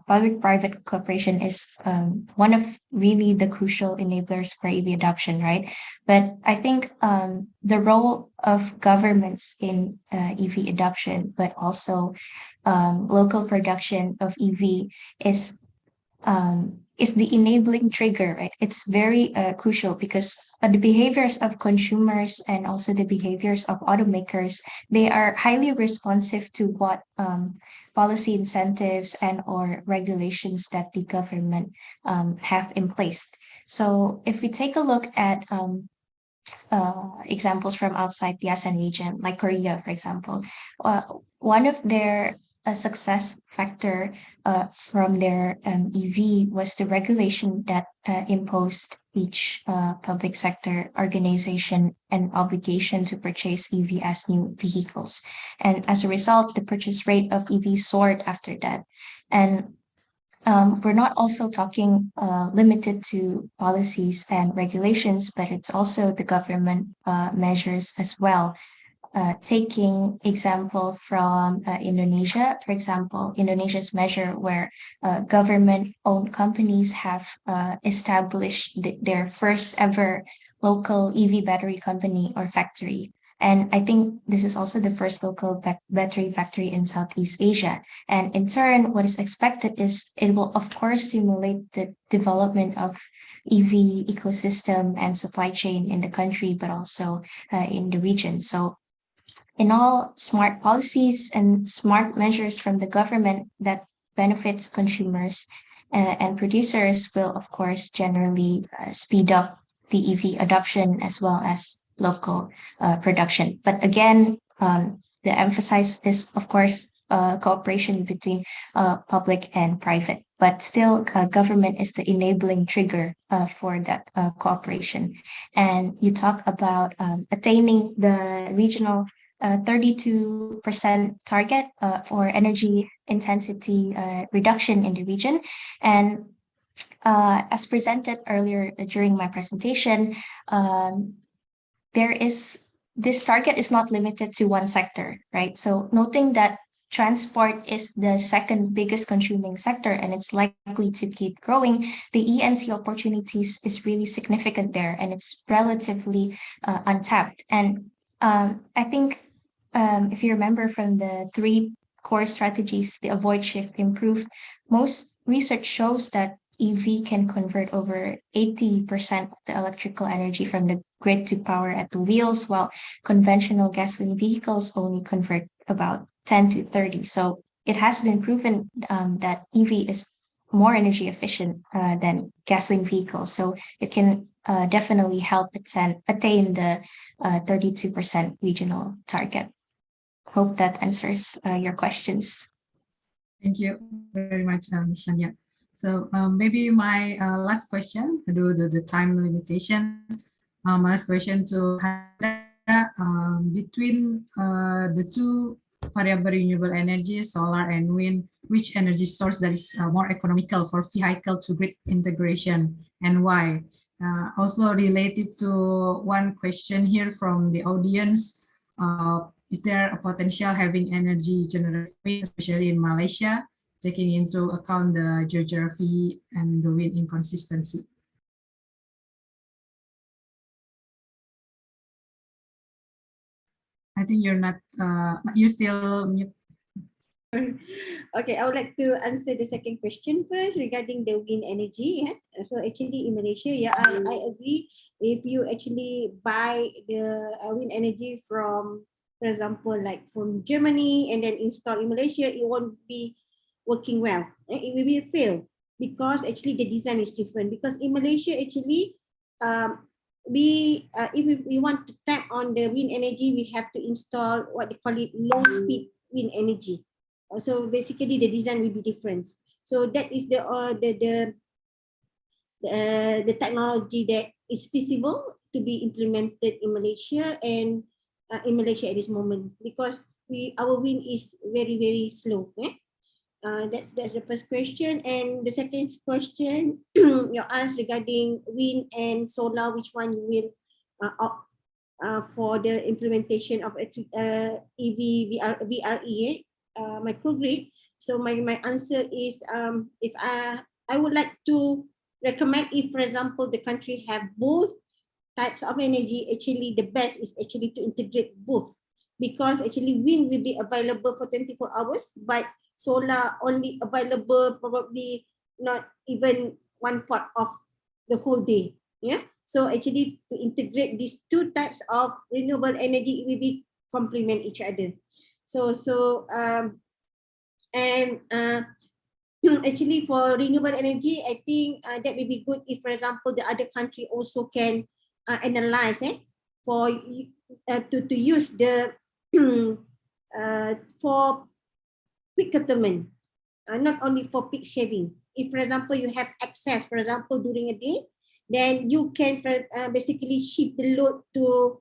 public-private cooperation is one of really the crucial enablers for EV adoption, right? But I think the role of governments in EV adoption, but also local production of EV is the enabling trigger, right? It's very crucial because the behaviors of consumers and also the behaviors of automakers, they are highly responsive to what policy incentives and or regulations that the government have in place. So if we take a look at examples from outside the ASEAN region, like Korea, for example, one of their success factor from their EV was the regulation that imposed each public sector organization an obligation to purchase EV as new vehicles. And as a result, the purchase rate of EV soared after that. And we're not also talking limited to policies and regulations, but it's also the government measures as well. Taking example from Indonesia, for example, Indonesia's measure where government-owned companies have established their first ever local EV battery company or factory. And I think this is also the first local battery factory in Southeast Asia. And in turn, what is expected is it will, of course, stimulate the development of EV ecosystem and supply chain in the country, but also in the region. So In all, smart policies and smart measures from the government that benefits consumers and producers will, of course, generally speed up the EV adoption as well as local production. But again, the emphasis is, of course, cooperation between public and private. But still, government is the enabling trigger for that cooperation. And you talk about attaining the regional 32% target for energy intensity reduction in the region. And as presented earlier during my presentation, this target is not limited to one sector, right? So noting that transport is the second biggest consuming sector and it's likely to keep growing, the ENC opportunities is really significant there and it's relatively untapped. And I think if you remember from the 3 core strategies, the avoid, shift, improve, most research shows that EV can convert over 80% of the electrical energy from the grid to power at the wheels, while conventional gasoline vehicles only convert about 10 to 30. So it has been proven that EV is more energy efficient than gasoline vehicles. So it can definitely help attain the 32% regional target. Hope that answers your questions. Thank you very much, Ms. Shania. So maybe my last question, due to the time limitation, my last question to between the 2 variable renewable energy, solar and wind, which energy source that is more economical for vehicle to grid integration and why? Also related to one question here from the audience, is there a potential having energy generation, especially in Malaysia, taking into account the geography and the wind inconsistency? I think you're not, you still mute. Okay, I would like to answer the second question first regarding the wind energy. Yeah? So actually in Malaysia, yeah, I agree. If you actually buy the wind energy from, for example, like from Germany and then install in Malaysia, it won't be working well. It will be fail because actually the design is different. Because in Malaysia, actually, if we want to tap on the wind energy, we have to install what they call it low speed wind energy. So basically the design will be different. So that is the technology that is feasible to be implemented in Malaysia and in Malaysia at this moment, because our wind is very, very slow. That's the first question. And the second question you asked regarding wind and solar, which one you will opt for the implementation of EV VRE, microgrid. So my answer is if I would like to recommend, if for example the country have both types of energy, actually the best is actually to integrate both, because actually wind will be available for 24 hours, but solar only available probably not even 1/4 of the whole day. Yeah. So actually to integrate these 2 types of renewable energy, it will be complement each other. Actually for renewable energy, I think that will be good if, for example, the other country also can analyze for to use the for peak curtailment, not only for peak shaving. If, for example, you have excess, for example, during a day, then you can basically shift the load to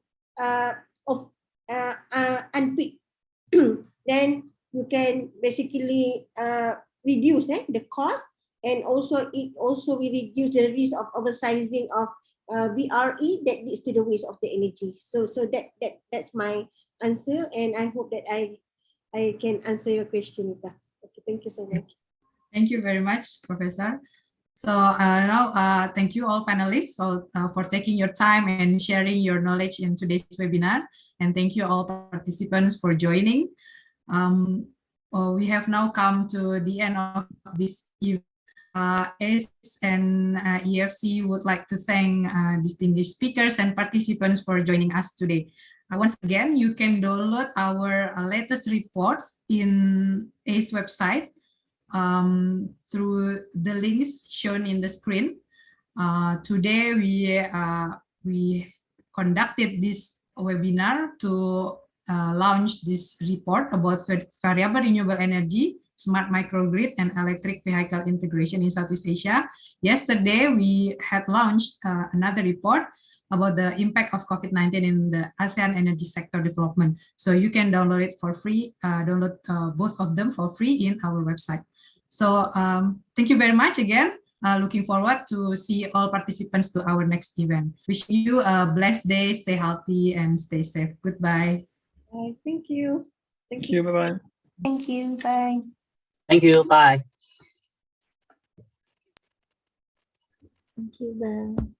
unpeak. Then you can basically reduce the cost, and also it also will reduce the risk of oversizing of VRE that leads to the waste of the energy. So that's my answer, and I hope that I can answer your question, Ika. Okay, thank you so much. Thank you very much, Professor. So now, thank you all panelists for taking your time and sharing your knowledge in today's webinar. And thank you all participants for joining. We have now come to the end of this event. ASEAN EFC would like to thank distinguished speakers and participants for joining us today. Once again, you can download our latest reports in ACE website through the links shown in the screen. Today, we conducted this webinar to launch this report about variable renewable energy, smart microgrid, and electric vehicle integration in Southeast Asia. Yesterday, we had launched another report about the impact of COVID-19 in the ASEAN energy sector development. So you can download it for free, download both of them for free in our website. So thank you very much again. Looking forward to see all participants to our next event. Wish you a blessed day, stay healthy and stay safe. Goodbye. Thank you. Thank you. Bye-bye. Thank you. Bye. Thank you. Bye. Thank you. Bye.